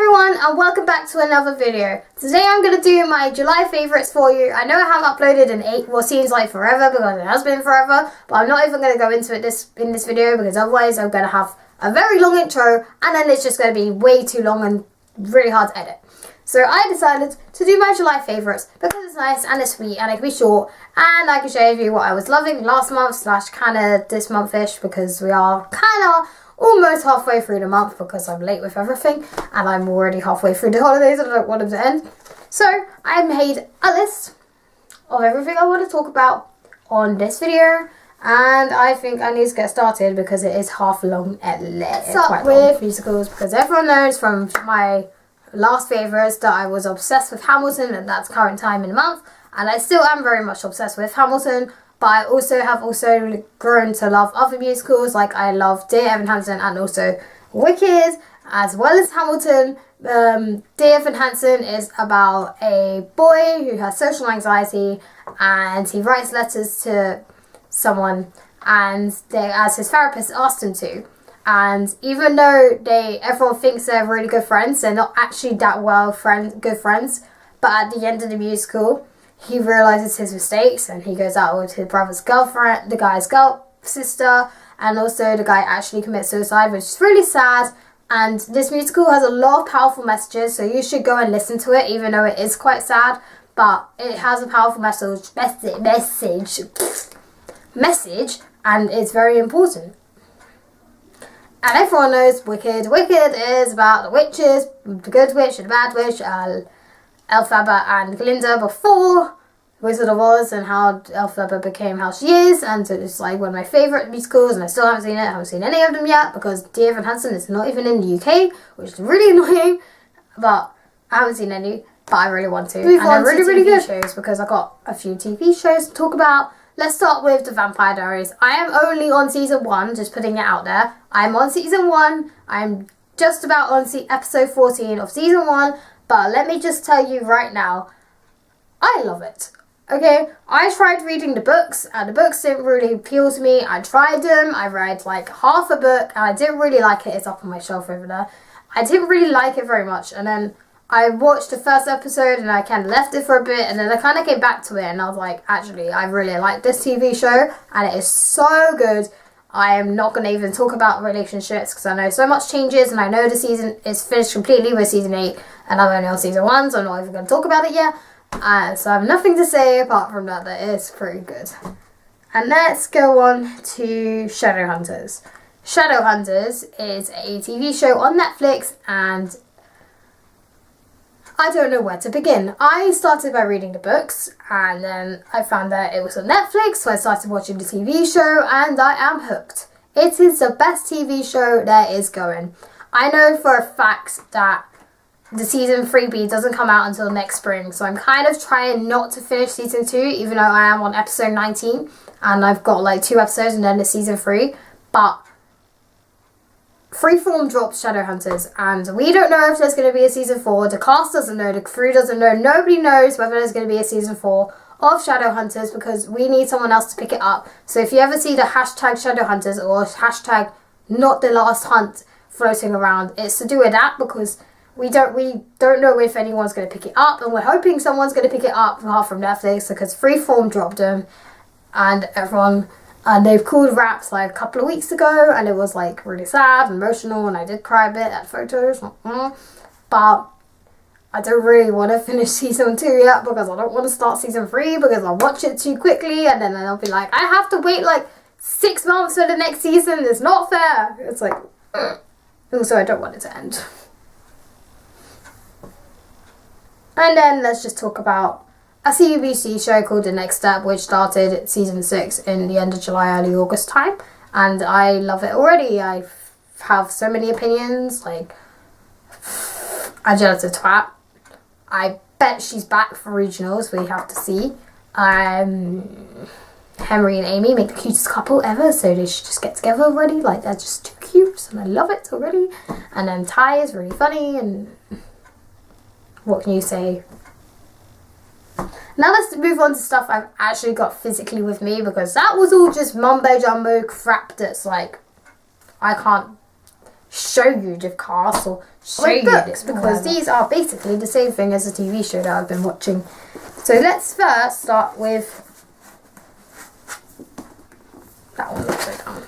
everyone, and welcome back to another video. Today I'm going to do my July favourites for you. I know I haven't uploaded in what seems like forever because it has been forever, but I'm not even going to go into it in this video because otherwise I'm going to have a very long intro and then it's just going to be way too long and really hard to edit. So I decided to do my July favourites because it's nice and it's sweet and it can be short and I can share with you what I was loving last month slash kind of this month-ish because we are kind of almost halfway through the month because I'm late with everything and I'm already halfway through the holidays and I don't want them to end. So I made a list of everything I want to talk about on this video and I think I need to get started because it is half long at least. Let's start with musicals because everyone knows from my last favourites that I was obsessed with Hamilton at that current time in the month and I still am very much obsessed with Hamilton. But I also have grown to love other musicals, like I love Dear Evan Hansen and also Wicked, as well as Hamilton. Dear Evan Hansen is about a boy who has social anxiety and he writes letters to someone and as his therapist asked him to. And even though everyone thinks they're really good friends, they're not actually that good friends. But at the end of the musical, he realises his mistakes and he goes out with his brother's girlfriend, the guy's sister, and also the guy actually commits suicide, which is really sad. And this musical has a lot of powerful messages, so you should go and listen to it, even though it is quite sad. But it has a powerful message, and it's very important. And everyone knows Wicked. Wicked is about the witches, the good witch and the bad witch, Elphaba and Glinda before Wizard of Oz and how Elphaba became how she is, and so it's like one of my favourite musicals and I still haven't seen it. I haven't seen any of them yet because Dear Evan Hansen is not even in the UK, which is really annoying, but I haven't seen any, but I really want to. And they're really good shows because I got a few TV shows to talk about. Let's start with the Vampire Diaries. I am only on season 1, just putting it out there. I'm on season 1, I'm just about on episode 14 of season 1. But let me just tell you right now, I love it. Okay, I tried reading the books and the books didn't really appeal to me. I tried them, I read like half a book and I didn't really like it. It's up on my shelf over there. I didn't really like it very much and then I watched the first episode and I kind of left it for a bit and then I kind of came back to it and I was like, actually, I really like this TV show and it is so good. I am not going to even talk about relationships because I know so much changes and I know the season is finished completely with season 8 and I'm only on season 1 so I'm not even going to talk about it yet. So I have nothing to say apart from that it's pretty good. And let's go on to Shadowhunters. Shadowhunters is a TV show on Netflix and I don't know where to begin. I started by reading the books and then I found that it was on Netflix, so I started watching the TV show and I am hooked. It is the best TV show there is going. I know for a fact that the season 3B doesn't come out until next spring, so I'm kind of trying not to finish season 2, even though I am on episode 19 and I've got like 2 episodes and then it's season 3. But Freeform drops Shadowhunters and we don't know if there's going to be a season 4. The cast doesn't know, the crew doesn't know, nobody knows whether there's going to be a season 4 of Shadowhunters because we need someone else to pick it up. So if you ever see the hashtag Shadowhunters or hashtag not the last hunt floating around, it's to do with that because we don't know if anyone's going to pick it up and we're hoping someone's going to pick it up apart from Netflix because Freeform dropped them and they've called Wraps like a couple of weeks ago and it was like really sad and emotional and I did cry a bit at photos. But I don't really want to finish season 2 yet because I don't want to start season 3 because I'll watch it too quickly and then I'll be like, I have to wait like 6 months for the next season. It's not fair. It's like, also I don't want it to end. And then let's just talk about a CBBC show called The Next Step, which started season 6 in the end of July, early August time. And I love it already. I have so many opinions, like Angela's a twat. I bet she's back for regionals, we have to see. Henry and Amy make the cutest couple ever, so they should just get together already. Like, they're just too cute, and I love it already. And then Ty is really funny, and what can you say? Now let's move on to stuff I've actually got physically with me because that was all just mumbo jumbo crap that's like, I can't show you the cast or show you this, because these are basically the same thing as the TV show that I've been watching. So let's first start with that one upside down.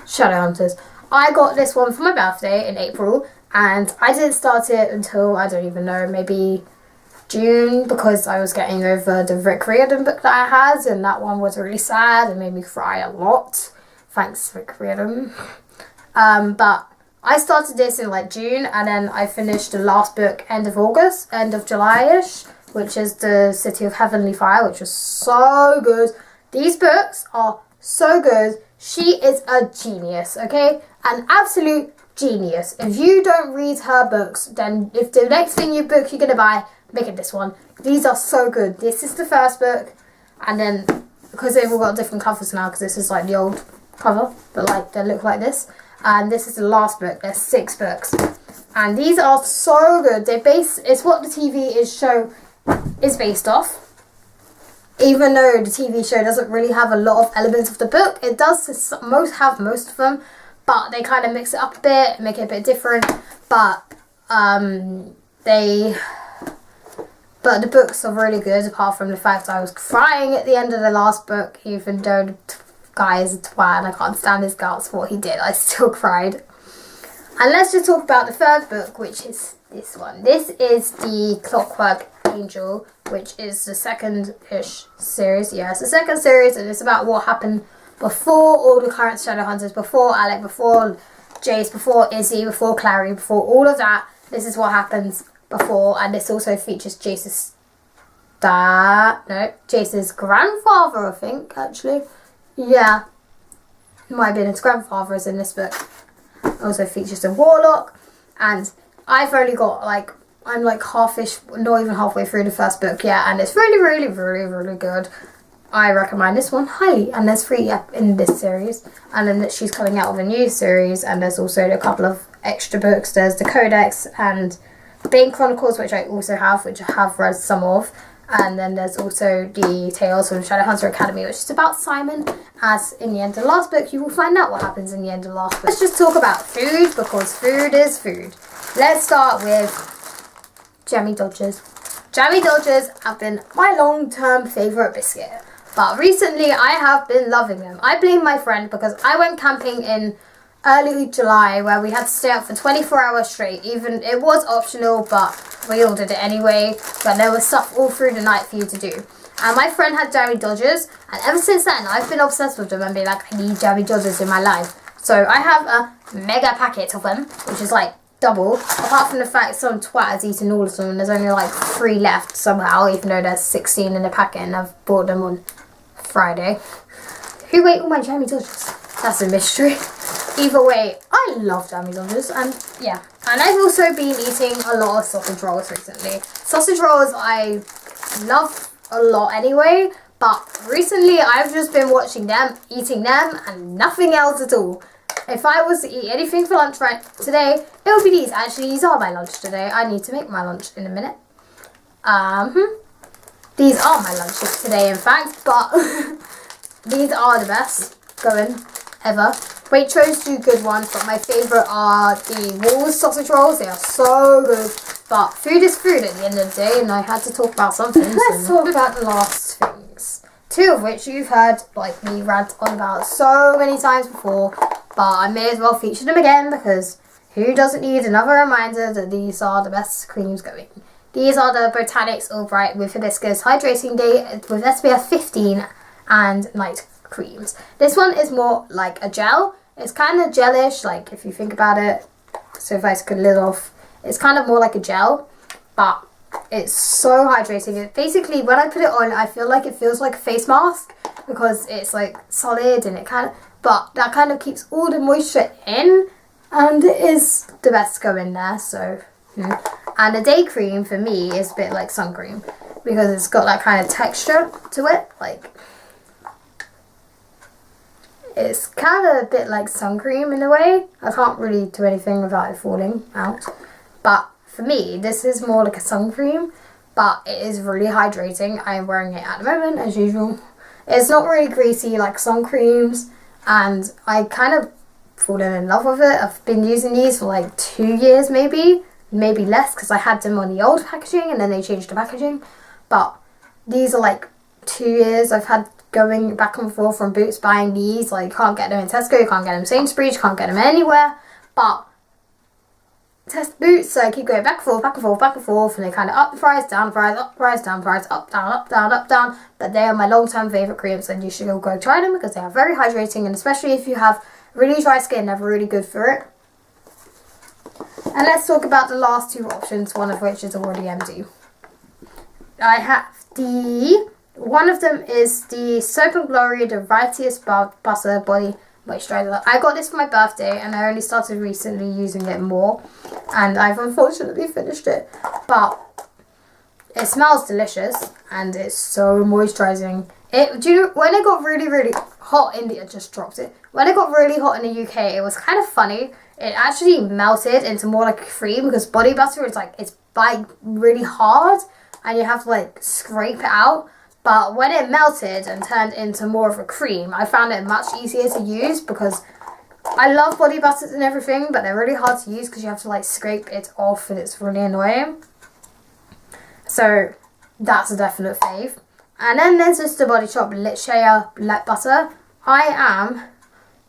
Shadowhunters. I got this one for my birthday in April, and I didn't start it until, I don't even know, maybe June, because I was getting over the Rick Riordan book that I had, and that one was really sad and made me cry a lot. Thanks, Rick Riordan. But I started this in like June, and then I finished the last book end of July-ish, which is The City of Heavenly Fire, which was so good. These books are so good. She is a genius, okay? An absolute genius. If you don't read her books, then if the next thing you're going to buy, make it this one. These are so good. This is the first book, and then, because they've all got different covers now, because this is like the old cover, but like they look like this. And this is the last book. There's 6 books. And these are so good. It's what the TV show is based off. Even though the TV show doesn't really have a lot of elements of the book, it does have most of them, but they kind of mix it up a bit, make it a bit different. But the books are really good, apart from the fact I was crying at the end of the last book, even though the guy is a twat and I can't stand his guts for what he did. I still cried. And let's just talk about the third book, which is this one. This is the Clockwork Angel, which is the second-ish series. Yeah, it's the second series, and it's about what happened before all the current Shadowhunters, before Alec, before Jace, before Izzy, before Clary, before all of that. This is what happens before, and this also features Jace's Jace's grandfather, I think, actually. Yeah, might have been his grandfather is in this book. Also features a warlock, and I've only got I'm like half-ish, not even halfway through the first book yet, and it's really, really, really, really good. I recommend this one highly, and there's 3 in this series, and then she's coming out with a new series, and there's also a couple of extra books. There's the Codex and Bane Chronicles, which I also have, which I have read some of, and then there's also the Tales from Shadowhunter Academy, which is about Simon, as in the end of the last book you will find out what happens in the end of the last book. Let's just talk about food, because food is food. Let's start with Jammy Dodgers. Jammy Dodgers have been my long-term favourite biscuit, but recently I have been loving them. I blame my friend, because I went camping in early July where we had to stay up for 24 hours straight. Even it was optional, but we all did it anyway. But there was stuff all through the night for you to do. And my friend had Jammy Dodgers, and ever since then I've been obsessed with them and been like, I need Jammy Dodgers in my life. So I have a mega packet of them, which is like double, apart from the fact some twat has eaten all of them and there's only like 3 left somehow, even though there's 16 in the packet, and I've bought them on Friday. Who ate all my Jammy Dodgers? That's a mystery. Either way, I love Jammy Dodgers, and yeah. And I've also been eating a lot of sausage rolls recently. Sausage rolls I love a lot anyway, but recently I've just been watching them, eating them, and nothing else at all. If I was to eat anything for lunch right today, it would be these. Actually, these are my lunch today. I need to make my lunch in a minute. These are my lunches today, in fact, but these are the best going ever. Waitrose do good ones, but my favourite are the Walls sausage rolls. They are so good. But food is food at the end of the day, and I had to talk about something. Let's talk about the last things. 2 of which you've heard like me rant on about so many times before, but I may as well feature them again, because who doesn't need another reminder that these are the best creams going. These are the Botanics All Bright with Hibiscus Hydrating Day with SPF 15 and Night Creams. This one is more like a gel. It's kind of gelish, like if you think about it. So if I took a lid off, it's kind of more like a gel, but it's so hydrating. It basically, when I put it on, I feel like it feels like a face mask, because it's like solid and it kind of, but that kind of keeps all the moisture in, and it is the best to go in there. So and a day cream for me is a bit like sun cream, because it's got that kind of texture to it, like it's kind of a bit like sun cream in a way. I can't really do anything without it falling out, but for me this is more like a sun cream, but it is really hydrating. I am wearing it at the moment as usual. It's not really greasy like sun creams, and I kind of fallen in love with it. I've been using these for like 2 years maybe less, because I had them on the old packaging and then they changed the packaging. But these are like 2 years I've had going back and forth from Boots buying these. Like, you can't get them in Tesco, you can't get them in Sainsbury's, you can't get them anywhere. But Boots, so I keep going back and forth, back and forth, back and forth, and they kind of up the price, down the price, up the price, down the price, up, down, up, down, up, down. But they are my long-term favourite creams, and you should all go try them because they are very hydrating, and especially if you have really dry skin, they're really good for it. And let's talk about the last two options, one of which is already empty. I have one of them is the Soap and Glory, the Righteous Butter Body Moisturiser. I got this for my birthday and I only started recently using it more, and I've unfortunately finished it, but it smells delicious and it's so moisturising. When it got really hot in I just dropped it. When it got really hot in the UK, it was kind of funny. It actually melted into more like a cream, because body butter is like, it's like really hard and you have to like scrape it out. But when it melted and turned into more of a cream, I found it much easier to use, because I love body butters and everything, but they're really hard to use because you have to like scrape it off and it's really annoying. So that's a definite fave. And then there's just the Body Shop Shea Light Butter. I am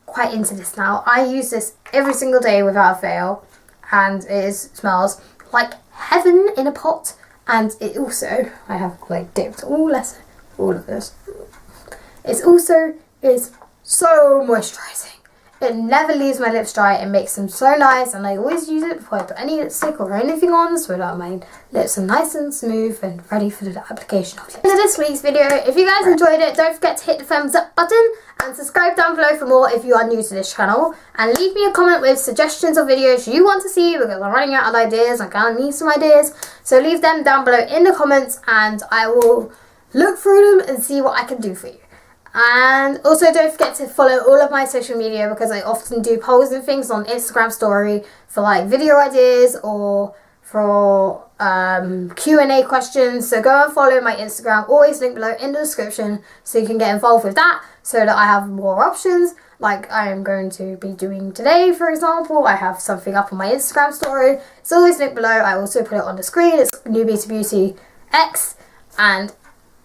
quite into this now. I use this every single day without fail, and it smells like heaven in a pot. And it also, I have like dipped all of this. It also is so moisturising. It never leaves my lips dry. It makes them so nice, and I always use it before I put any lipstick or anything on, so that my lips are nice and smooth and ready for the application of lipstick. In this week's video, if you guys enjoyed it, don't forget to hit the thumbs up button and subscribe down below for more if you are new to this channel, and leave me a comment with suggestions of videos you want to see, because I'm running out of ideas. I kind of need some ideas, so leave them down below in the comments and I will look through them and see what I can do for you. And also don't forget to follow all of my social media, because I often do polls and things on Instagram story for like video ideas or for Q&A questions. So go and follow my Instagram, always linked below in the description, so you can get involved with that, so that I have more options like I am going to be doing today. For example, I have something up on my Instagram story. It's always linked below. I also put it on the screen. It's Newbie to Beauty X, and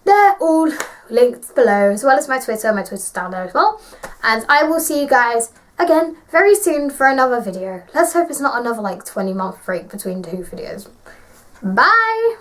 they're all linked below, as well as my Twitter. My Twitter's down there as well. And I will see you guys again very soon for another video. Let's hope it's not another like 20-month break between two videos. Bye!